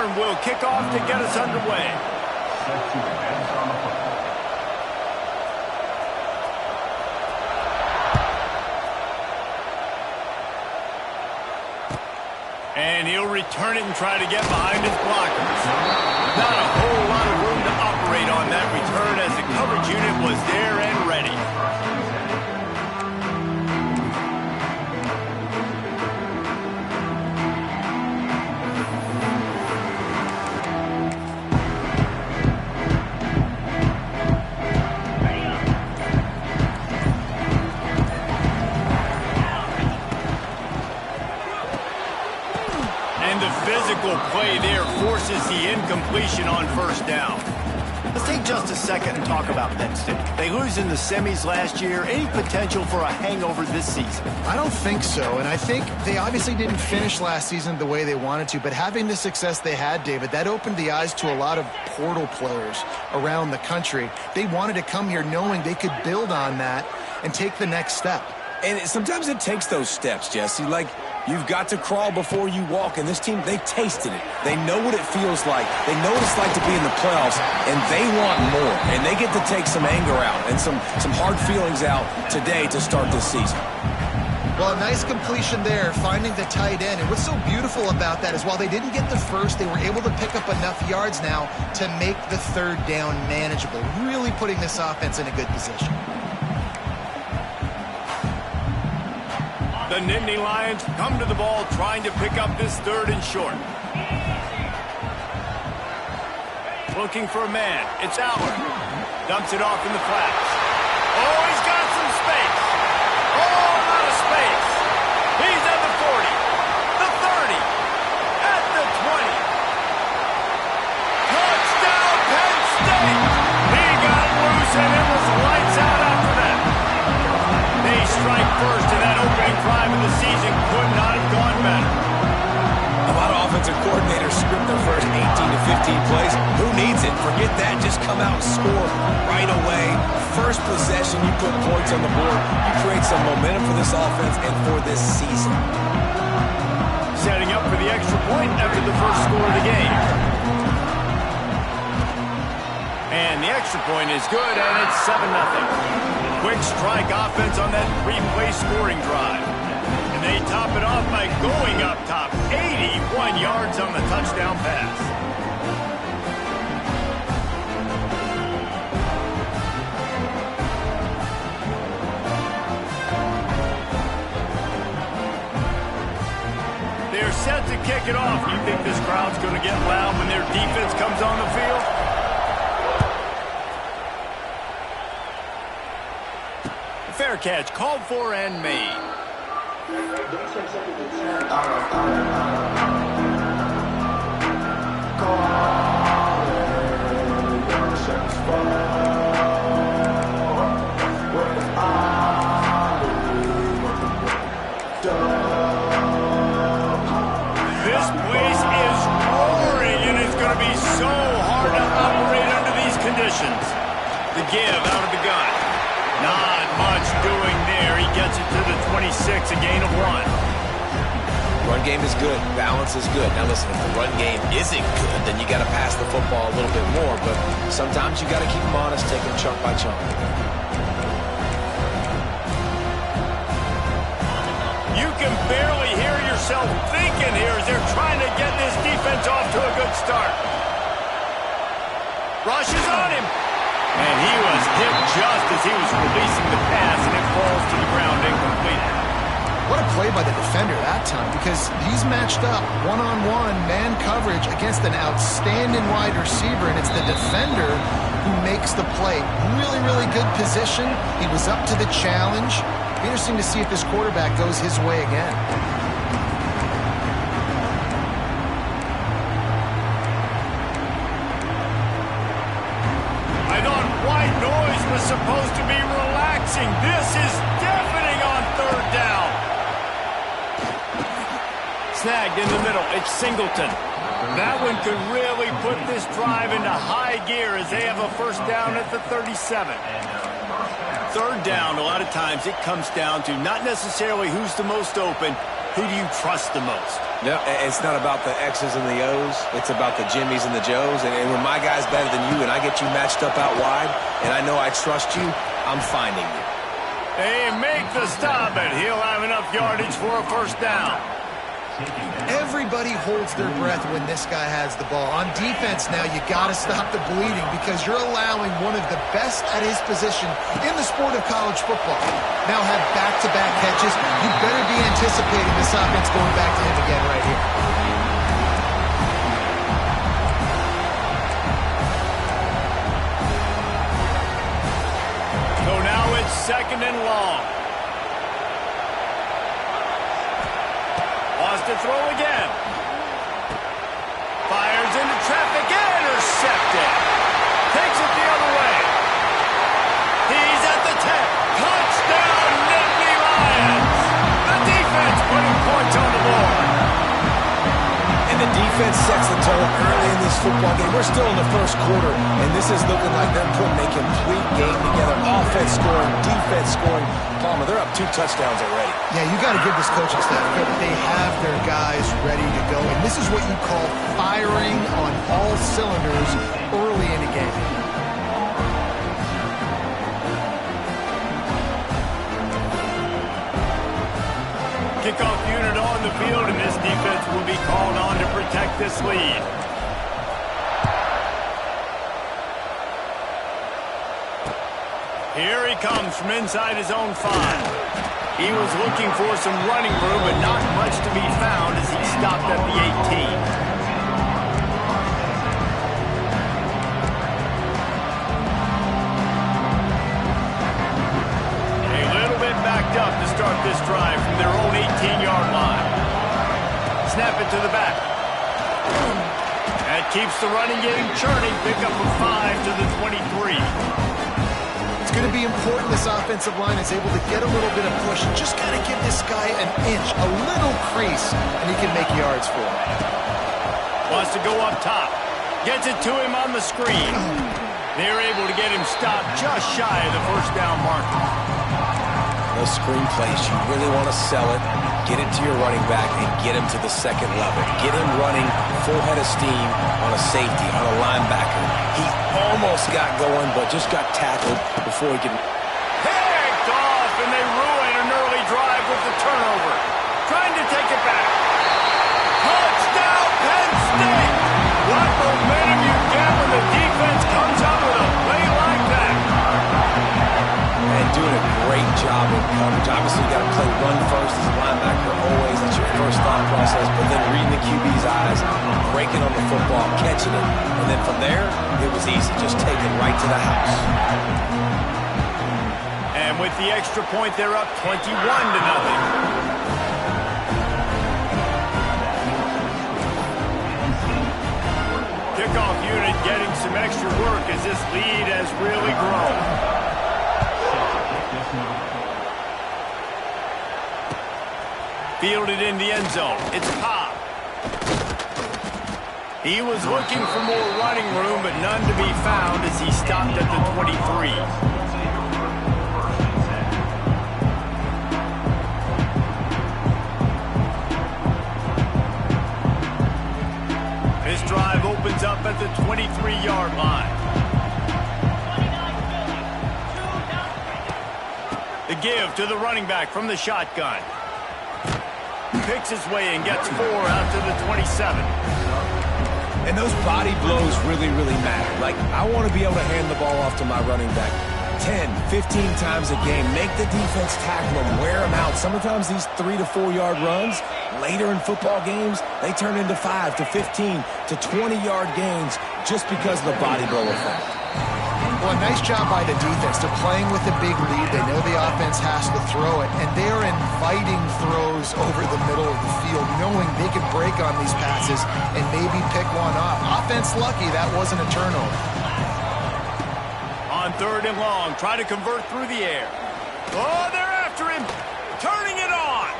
return will kick off to get us underway. And he'll return it and try to get behind his blockers. Not a whole lot of room to operate on that return as the coverage unit was there and ready. Play there forces the incompletion on first down. Let's take just a second and talk about Penn State. They lose in the semis last year. Any potential for a hangover this season? I don't think so, and I think they obviously didn't finish last season the way they wanted to, but having the success they had, David, that opened the eyes to a lot of portal players around the country. They wanted to come here knowing they could build on that and take the next step. And sometimes it takes those steps, Jesse. Like, you've got to crawl before you walk. And this team, they tasted it. They know what it feels like. They know what it's like to be in the playoffs. And they want more. And they get to take some anger out and some hard feelings out today to start this season. Well, a nice completion there, finding the tight end. And what's so beautiful about that is while they didn't get the first, they were able to pick up enough yards now to make the third down manageable. Really putting this offense in a good position. The Nittany Lions come to the ball trying to pick up this third and short. Looking for a man. It's Allard. Dumps it off in the flats. Oh, he's got some space. Oh, a lot of space. He's at the 40, the 30, at the 20. Touchdown, Penn State! He got loose and it was lights out after that. They strike first in that opening drive of the season. Could not have gone better. A lot of offensive coordinators script their first 18 to 15 plays. Who needs it? Forget that. Just come out and score right away. First possession, you put points on the board. You create some momentum for this offense and for this season. Setting up for the extra point after the first score of the game. And the extra point is good, and it's 7-0. Quick strike offense on that three-play scoring drive. And they top it off by going up top. 81 yards on the touchdown pass. They're set to kick it off. You think this crowd's going to get loud when their defense comes on the field? Fair catch, called for and made. This place is roaring, and it's going to be so hard to operate under these conditions. The give out of the gun. Not much doing there. He gets it to the 26, a gain of 1. Run game is good. Balance is good. Now listen, if the run game isn't good, then you got to pass the football a little bit more. But sometimes you got to keep them honest, take them chunk by chunk. You can barely hear yourself thinking here as they're trying to get this defense off to a good start. Rush is on him. And he was hit just as he was releasing the pass, and it falls to the ground incomplete. What a play by the defender that time, because he's matched up one-on-one man coverage against an outstanding wide receiver, and it's the defender who makes the play. Really, really good position. He was up to the challenge. Interesting to see if this quarterback goes his way again. Supposed to be relaxing. This is deafening on third down. Snagged in the middle. It's Singleton. That one could really put this drive into high gear as they have a first down at the 37. Third down, a lot of times it comes down to not necessarily who's the most open, Who do you trust the most? No, it's not about the X's and the O's. It's about the Jimmys and the Joes. And when my guy's better than you and I get you matched up out wide and I know I trust you, I'm finding you. They make the stop, and he'll have enough yardage for a first down. Everybody holds their breath when this guy has the ball. On defense now, you got to stop the bleeding because you're allowing one of the best at his position in the sport of college football. Now have back-to-back catches. You better be anticipating this offense going back to him again right here. So now it's 2nd and long. To throw again. Fires into traffic. Intercepted. Takes it the other way. He's at the 10. Touchdown, Nittany Lions. The defense putting points on the board. And the defense sets the tone early in this football game. We're still in the first quarter, and this is looking like they're putting a complete game together. Offense scoring, defense scoring. Palmer, they're up 2 touchdowns already. Yeah, you got to give this coaching staff credit. They have their guys ready to go, and this is what you call firing on all cylinders early in a game. Kickoff unit on the field, and this defense will be called on to protect this lead. Here he comes from inside his own 5. He was looking for some running room, but not much to be found as he stopped at the 18. A little bit backed up to start this drive from their own 18-yard line. Snap it to the back. That keeps the running game churning. Pick up a 5 to the 23. It's going to be important this offensive line is able to get a little bit of push. Just got to give this guy an inch, a little crease, and he can make yards for him. Wants to go up top. Gets it to him on the screen. They're able to get him stopped just shy of the first down marker. Those screen plays, you really want to sell it, get it to your running back, and get him to the second level. Get him running full head of steam on a safety, on a linebacker. He almost got going, but just got tackled before he could. Picked off, and they ruin an early drive with the turnover. Trying to take it back. Touchdown, Penn State! What momentum you get when the defense comes out with a play like that. And doing a great job in coverage. Obviously, you got to play run first as a linebacker always. That's your first thought process. But then reading the QB's eyes, breaking on the football, catching it. And then from there, it was easy. Just take it right to the house. And with the extra point, they're up 21-0. Kickoff unit getting some extra work as this lead has really grown. Fielded in the end zone. It's Cobb. He was looking for more running room, but none to be found as he stopped at the 23. This drive opens up at the 23-yard line. The give to the running back from the shotgun. Picks his way and gets 4 out to the 27. And those body blows really, really matter. Like, I want to be able to hand the ball off to my running back 10, 15 times a game. Make the defense tackle them, wear them out. Sometimes these 3 to 4 yard runs, later in football games, they turn into 5 to 15 to 20-yard gains just because of the body blow effect. Well, a nice job by the defense. They're playing with a big lead. They know the offense has to throw it, and they're inviting throws over the middle of the field, knowing they can break on these passes and maybe pick one off. Offense lucky that wasn't a turnover. On 3rd and long, try to convert through the air. Oh, they're after him. Turning it on.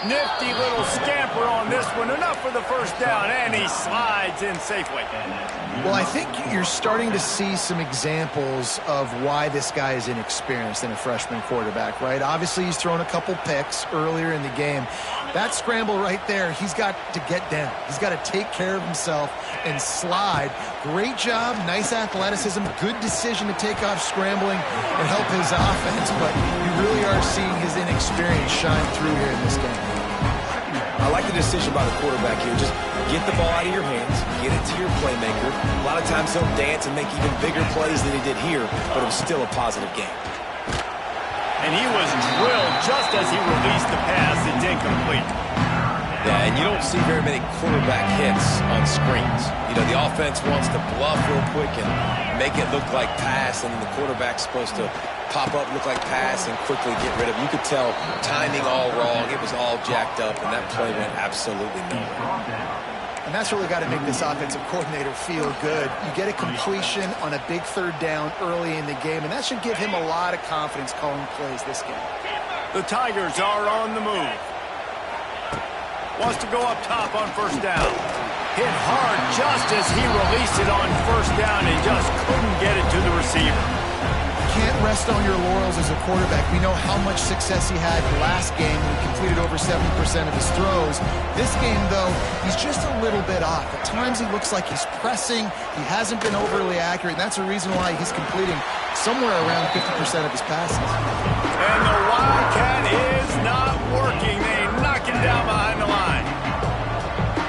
Nifty little scamper on this one. Enough for the first down, and he slides in safely. Well, I think you're starting to see some examples of why this guy is inexperienced in a freshman quarterback, right? Obviously, he's thrown a couple picks earlier in the game. That scramble right there, he's got to get down. He's got to take care of himself and slide. Great job, nice athleticism, good decision to take off scrambling and help his offense, but you really are seeing his inexperience shine through here in this game. I like the decision by the quarterback here. Just get the ball out of your hands, get it to your playmaker. A lot of times he'll dance and make even bigger plays than he did here, but it was still a positive game. And he was drilled just as he released the pass. It's incomplete. Yeah, and you don't see very many quarterback hits on screens. You know, the offense wants to bluff real quick and make it look like pass, and the quarterback's supposed to pop up, look like pass, and quickly get rid of it. You could tell timing all wrong. It was all jacked up, and that play went absolutely nowhere. And that's really got to make this offensive coordinator feel good. You get a completion on a big third down early in the game, and that should give him a lot of confidence calling plays this game. The Tigers are on the move. Wants to go up top on first down. Hit hard just as he released it on first down and just couldn't get it to the receiver. Can't rest on your laurels as a quarterback. We know how much success he had last game when he completed over 70% of his throws. This game, though, he's just a little bit off. At times he looks like he's pressing. He hasn't been overly accurate, and that's the reason why he's completing somewhere around 50% of his passes. And the Wildcat is not working. They knock him down behind the line.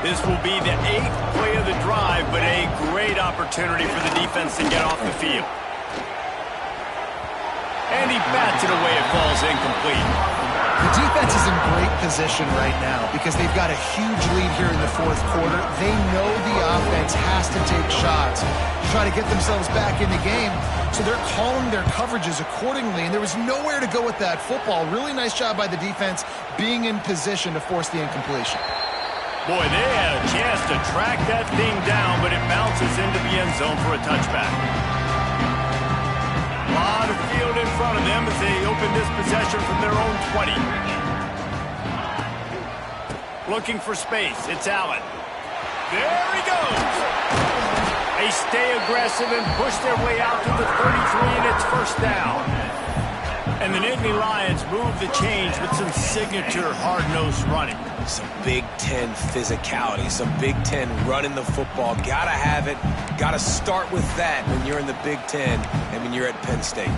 This will be the 8th play of the drive, but a great opportunity for the defense to get off the field. And he bats it away. It falls incomplete. The defense is in great position right now because they've got a huge lead here in the fourth quarter. They know the offense has to take shots to try to get themselves back in the game, so they're calling their coverages accordingly, and there was nowhere to go with that football. Really nice job by the defense being in position to force the incompletion. Boy, they had a chance to track that thing down, but it bounces into the end zone for a touchback. A lot of field in front of them as they open this possession from their own 20. Looking for space. It's Allen. There he goes. They stay aggressive and push their way out to the 33, and it's first down. And the Nittany Lions move the change with some signature hard-nosed running. Some Big Ten physicality, some Big Ten running the football. Gotta have it. Gotta start with that when you're in the Big Ten and when you're at Penn State.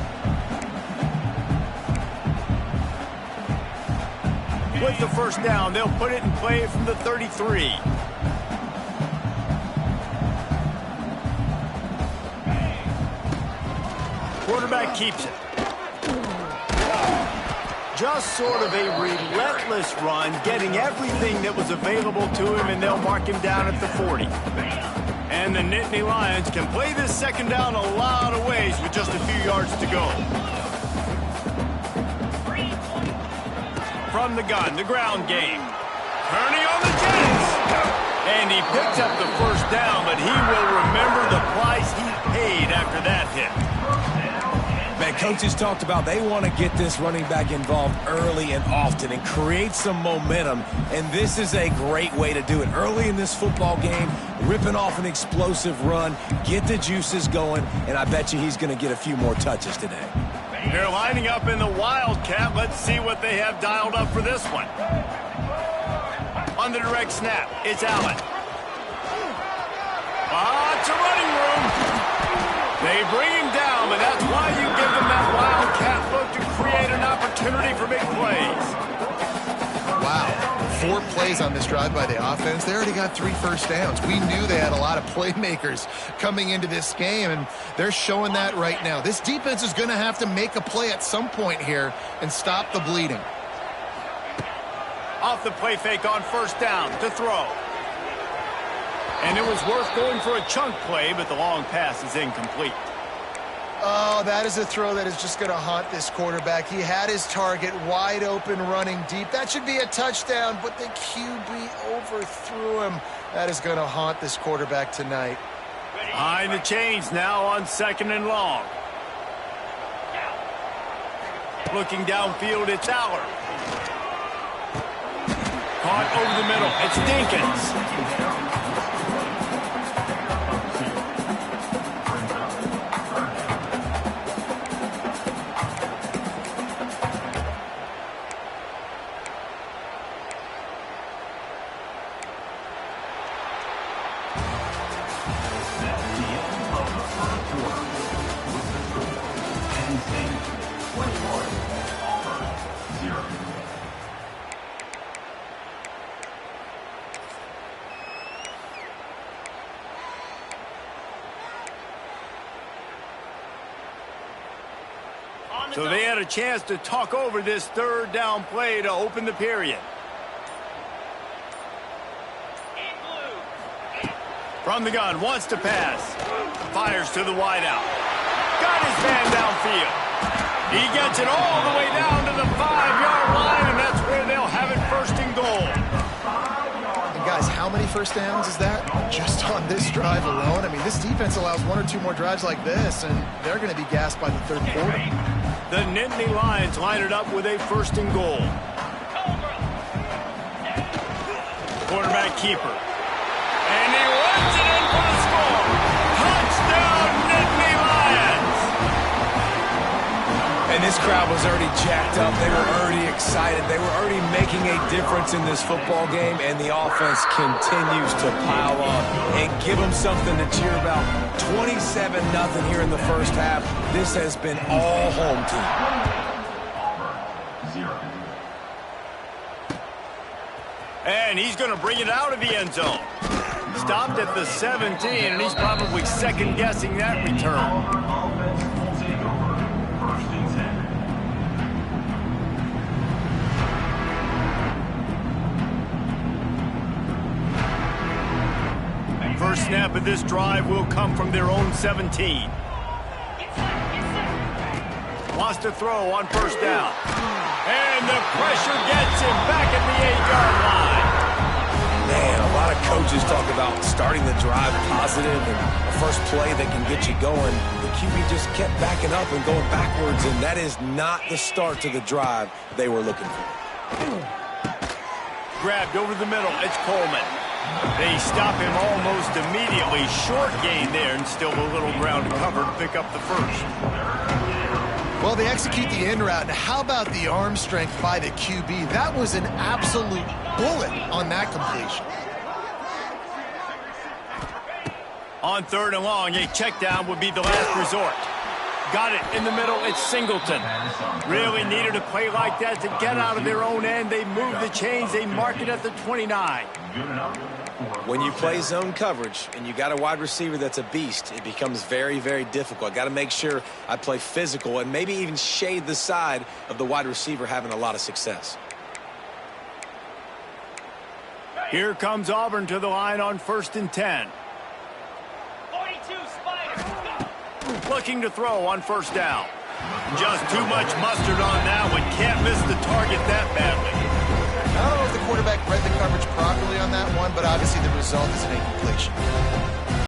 With the first down, they'll put it in play from the 33. Quarterback keeps it. Just sort of a relentless run, getting everything that was available to him, and they'll mark him down at the 40. And the Nittany Lions can play this second down a lot of ways with just a few yards to go. From the gun, the ground game. Kearney on the Jets. And he picks up the first down, but he will remember the price he paid after that hit. Man, coaches talked about they want to get this running back involved early and often and create some momentum, and this is a great way to do it. Early in this football game, ripping off an explosive run, get the juices going, and I bet you he's going to get a few more touches today. They're lining up in the Wildcat. Let's see what they have dialed up for this one. On the direct snap, it's Allen. Lots of running room. They bring him down, but that's why you give them that Wildcat look to create an opportunity for big plays. Wow, 4 plays on this drive by the offense. They already got 3 first downs. We knew they had a lot of playmakers coming into this game, and they're showing that right now. This defense is going to have to make a play at some point here and stop the bleeding. Off the play fake on first down to throw. And it was worth going for a chunk play, but the long pass is incomplete. Oh, that is a throw that is just going to haunt this quarterback. He had his target wide open running deep. That should be a touchdown, but the QB overthrew him. That is going to haunt this quarterback tonight. Behind the chains now on second and long. Looking downfield, it's Aller. Caught over the middle. It's Dinkins. So they had a chance to talk over this third down play to open the period. From the gun, wants to pass. Fires to the wideout. Got his man downfield. He gets it all the way down to the 5-yard line, and that's where they'll have it first and goal. And guys, how many first downs is that? Just on this drive alone? I mean, this defense allows one or two more drives like this, and they're going to be gassed by the third quarter. The Nittany Lions line it up with a first and goal. Quarterback keeper. And he runs it in for the score. Touchdown, Nittany Lions! And this crowd was already jacked up. They were already excited. They were already making a difference in this football game, and the offense continues to pile on and give them something to cheer about. 27-0 here in the first half. This has been all home team. And he's going to bring it out of the end zone. Stopped at the 17, and he's probably second-guessing that return. First snap of this drive will come from their own 17. Wants to throw on first down. And the pressure gets him back at the 8-yard line. Man, a lot of coaches talk about starting the drive positive and the first play that can get you going. The QB just kept backing up and going backwards, and that is not the start to the drive they were looking for. Grabbed over the middle. It's Coleman. They stop him almost immediately. Short gain there, and still a little ground to cover to pick up the first. Well, they execute the end route. Now, how about the arm strength by the QB? That was an absolute bullet on that completion. On third and long, a check down would be the last resort. Got it in the middle. It's Singleton. Really needed a play like that to get out of their own end. They move the chains. They mark it at the 29. When you play zone coverage and you got a wide receiver that's a beast, it becomes very, very difficult. Got to make sure I play physical and maybe even shade the side of the wide receiver having a lot of success. Here comes Auburn to the line on 1st and 10. 42 Spiders. Looking to throw on first down. Just too much mustard on that one. Can't miss the target that badly. I don't know if the quarterback read the coverage properly on that one, but obviously the result is an incompletion.